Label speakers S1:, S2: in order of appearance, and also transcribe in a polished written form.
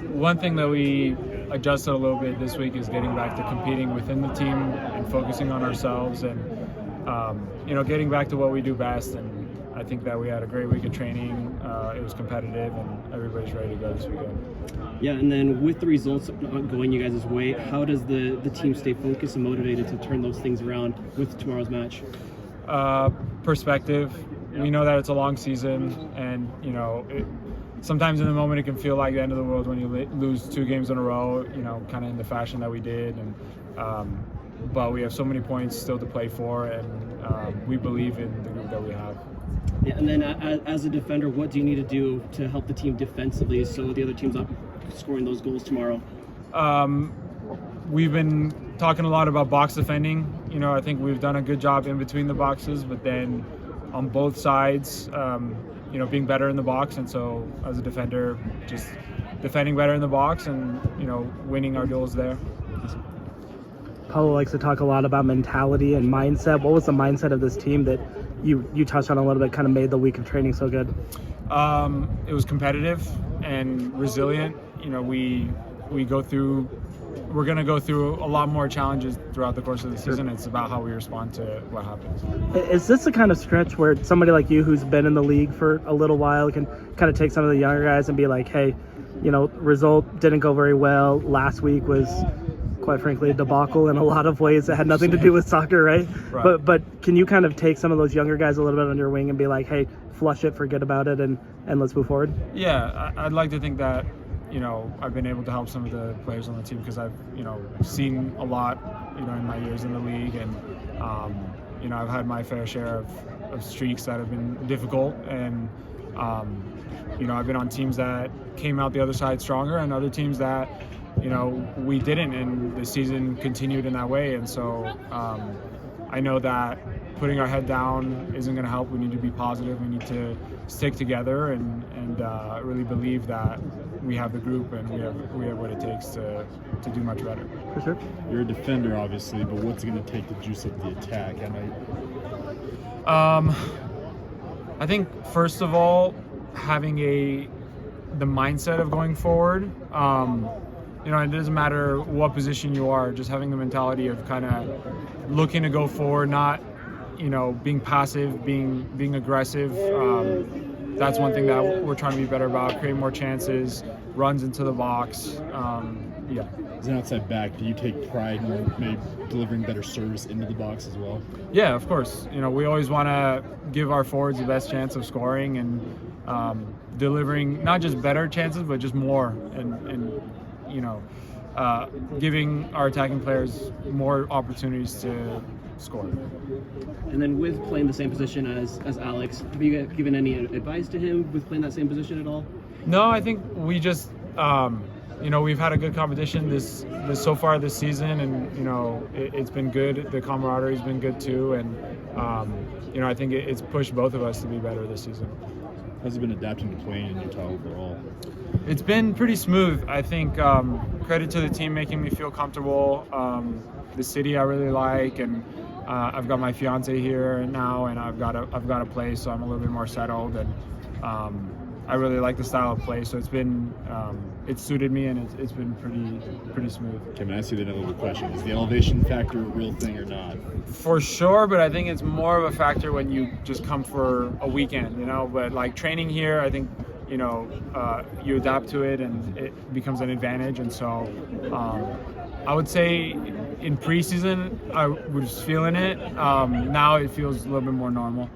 S1: one thing that we adjusted a little bit this week is getting back to competing within the team and focusing on ourselves and, getting back to what we do best. And I think that we had a great week of training. It was competitive, and everybody's ready to go this weekend.
S2: Yeah, and then with the results not going you guys' way, how does the team stay focused and motivated to turn those things around with tomorrow's match?
S1: Perspective. We know that it's a long season, and sometimes in the moment it can feel like the end of the world when you lose 2 games in a row, kind of in the fashion that we did. And but we have so many points still to play for, and we believe in the group that we have.
S2: Yeah, and then as a defender, what do you need to do to help the team defensively so the other team's not scoring those goals tomorrow?
S1: We've been talking a lot about box defending. I think we've done a good job in between the boxes, but then on both sides, being better in the box. And so as a defender, just defending better in the box and, winning our goals there.
S3: Paulo likes to talk a lot about mentality and mindset. What was the mindset of this team that you touched on a little bit, kind of made the week of training so good?
S1: It was competitive and resilient. We're going to go through a lot more challenges throughout the course of the season. It's about how we respond to what happens.
S3: Is this the kind of stretch where somebody like you who's been in the league for a little while can kind of take some of the younger guys and be like, hey, result didn't go very well. Last week was, quite frankly, a debacle in a lot of ways that had nothing to do with soccer, right? But can you kind of take some of those younger guys a little bit under your wing and be like, hey, flush it, forget about it, and let's move forward?
S1: Yeah, I'd like to think that I've been able to help some of the players on the team because I've seen a lot in my years in the league, and I've had my fair share of streaks that have been difficult, and I've been on teams that came out the other side stronger and other teams that we didn't, and the season continued in that way. And so I know that putting our head down isn't going to help. We need to be positive. We need to stick together and really believe that we have the group and we have what it takes to do much better.
S3: For sure.
S4: You're a defender, obviously, but what's it going to take to juice up the attack?
S1: I think first of all, having the mindset of going forward. It doesn't matter what position you are, just having the mentality of kind of looking to go forward, not, being passive, being aggressive. That's one thing that we're trying to be better about, create more chances, runs into the box.
S4: As an outside back, do you take pride in maybe delivering better service into the box as well?
S1: Yeah, of course. We always want to give our forwards the best chance of scoring and delivering not just better chances, but just more and giving our attacking players more opportunities to score.
S2: And then with playing the same position as Alex, have you given any advice to him with playing that same position at all?
S1: No, I think we just, we've had a good competition this so far this season, and it's been good. The camaraderie's been good too, and I think it's pushed both of us to be better this season.
S4: How's it been adapting to playing in Utah overall?
S1: It's been pretty smooth. I think credit to the team making me feel comfortable. The city I really like, and I've got my fiance here now, and I've got a place, so I'm a little bit more settled, and I really like the style of play. So it's suited me, and it's been pretty smooth.
S4: Can I ask you the other question? Is the elevation factor a real thing or not?
S1: For sure, but I think it's more of a factor when you just come for a weekend, But like training here, I think you adapt to it and it becomes an advantage. And so I would say in preseason I was feeling it. Now it feels a little bit more normal.